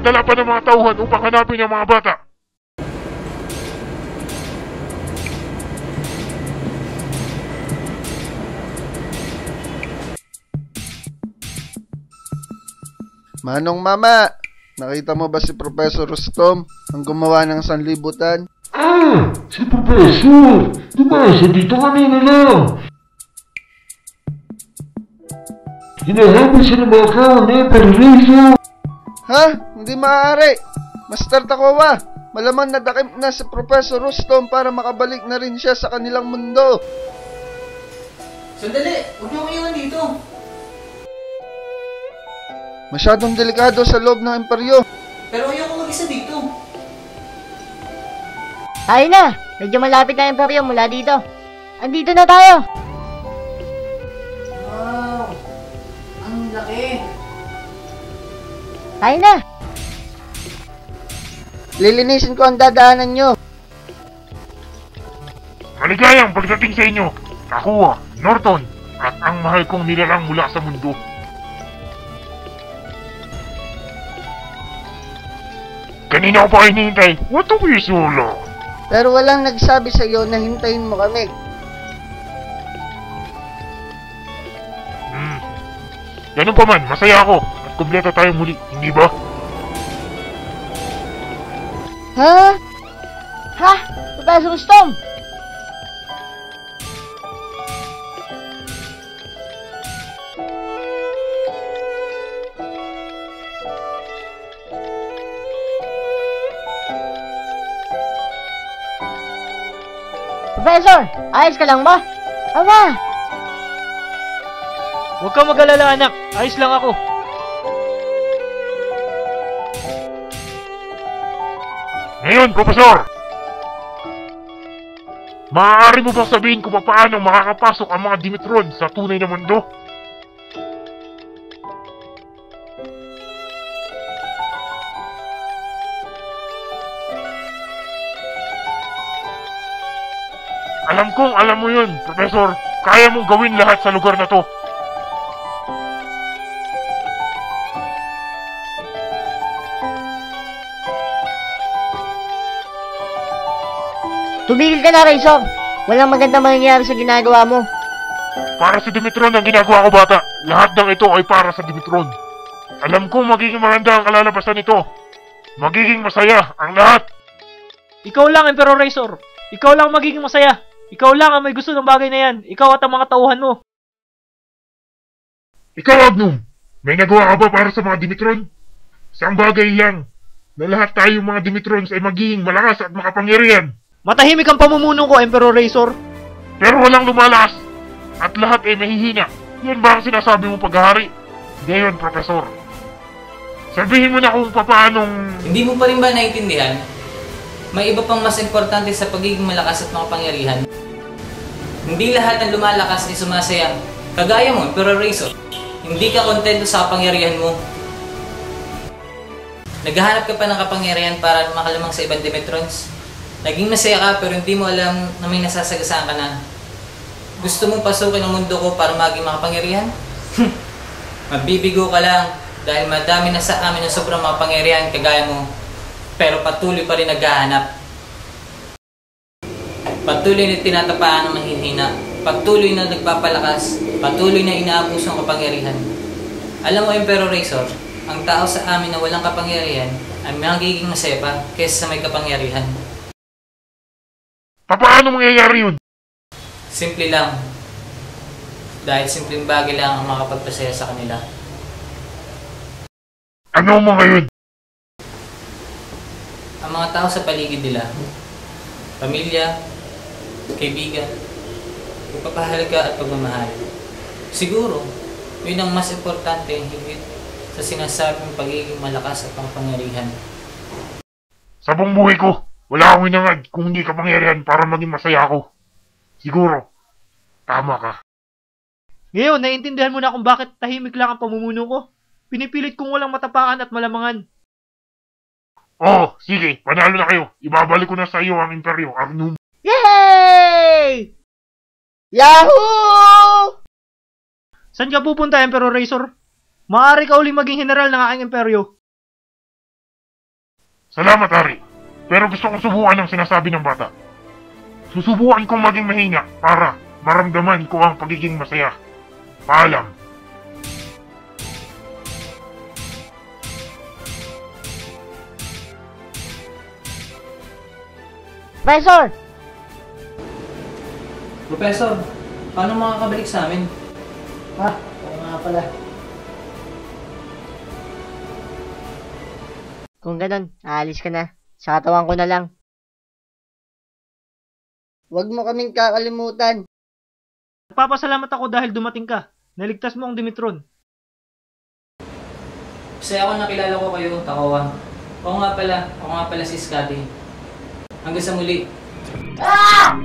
magpadala pa ng mga tauhan upang hanapin ang mga bata. Manong Mama, nakita mo ba si Professor Rustom ang gumawa ng sanlibutan? Si Professor! Dumasa dito kanina lang! Hinahabol siya ng mga kawan na Emperor! Ha? Hindi maaari. Master Takwa, malamang nadakip na si Professor Rustom para makabalik na rin siya sa kanilang mundo. Sandali! Huwag niyo iwan dito! Masyadong delikado sa loob ng imperyo. Pero ayoko mag-isa dito. Tayo na! Medyo malapit na yung imperyo mula dito. Andito na tayo! Wow! Ang laki! Tayo na! Lilinisin ko ang dadaanan nyo. Maligayang pagdating sa inyo, Takwa, Norton, at ang mahal kong nilalang mula sa mundo. Kanina ko pa hinihintay, what a whistle! Pero walang nagsabi sa iyo na hintayin mo kami. Ganun pa man, masaya ako at kumpleto tayo muli, hindi ba? Ha? Ha? Professor Rustom! Professor! Ayos ka lang ba? Ama! Huwag kang mag-alala, anak. Ayos lang ako. Ngayon, Profesor! Maaari mo bang sabihin kung paano makakapasok ang mga Dimitron sa tunay na mundo? Alam mo yun, Profesor. Kaya mong gawin lahat sa lugar na to. Tumigil ka na, Razor! Walang maganda mangyayari sa ginagawa mo. Para sa Dimitron ang ginagawa ko, bata. Lahat ng ito ay para sa Dimitron. Alam ko magiging maganda ang kalalabasan nito. Magiging masaya ang lahat. Ikaw lang, Emperor Razor. Ikaw lang magiging masaya. Ikaw lang ang may gusto ng bagay na yan. Ikaw at ang mga tauhan mo. Ikaw, Agnum, may nagawa ka ba para sa mga Dimitron? Isang bagay lang, na lahat tayong mga Dimitrons ay magiging malakas at makapangyarihan. Matahimik ang pamumuno ko, Emperor Razor. Pero walang lumalakas, at lahat ay mahihina. Yan ba ang sinasabi mong paghahari? Ngayon, Profesor. Sabihin mo na kung paanong... Hindi mo pa rin ba naiintindihan? May iba pang mas importante sa pagiging malakas at makapangyarihan. Hindi lahat ng lumalakas ay sumasaya. Kagaya mo, Emperor Razor. Hindi ka kontento sa kapangyarihan mo. Naghahanap ka pa ng kapangyarihan para makalamang sa ibang Dimitrons. Naging masaya ka pero hindi mo alam na may nasasagasaan ka na. Gusto mong pasukin ang mundo ko para maging makapangyarihan? Mabibigo ka lang dahil madami na sa amin ng sobrang makapangyarihan kagaya mo. Pero patuloy pa rin naghahanap. Patuloy na tinatapaan ng mahihina. Patuloy na nagpapalakas. Patuloy na inaabuso ang kapangyarihan. Alam mo, Emperor Razor, ang tao sa amin na walang kapangyarihan ay magiging masaya pa kaysa sa may kapangyarihan. Paano mangyayari yun? Simple lang. Dahil simpleng bagay lang ang makapagpasaya sa kanila. Ano mo ngayon? Ang mga tao sa paligid nila, pamilya, kaibigan, pagpapahalaga at pagmamahal. Siguro, yun ang mas importante higit sa sinasabing pagiging malakas at pangpangyarihan. Sa buong buhay ko, wala akong hinangad kung hindi kapangyarihan para maging masaya ako. Siguro, tama ka. Ngayon, naiintindihan mo na kung bakit tahimik lang ang pamumuno ko. Pinipilit kong walang matapakan at malamangan. Oh, sige, panalo na kayo. Ibabalik ko na sa iyo ang imperyo, Agnum. Yay! Yahoo! Saan ka pupunta, Emperor Razor? Maaari ka uling maging general ng aking imperyo. Salamat, Ari. Pero gusto kong subukan ang sinasabi ng bata. Susubukan kong maging mahina para maramdaman ko ang pagiging masaya. Paalam. Professor! Professor, paano makakabalik sa amin? Oo nga pala. Kung ganun, aalis ka na. Sa katawan ko na lang. Huwag mo kaming kakalimutan. Nagpapasalamat ako dahil dumating ka. Naligtas mo ang Dimitron. Masaya ako nakilala ko kayo, Takawan. Oo nga pala si Scotty. Hanggang sa muli. Ah!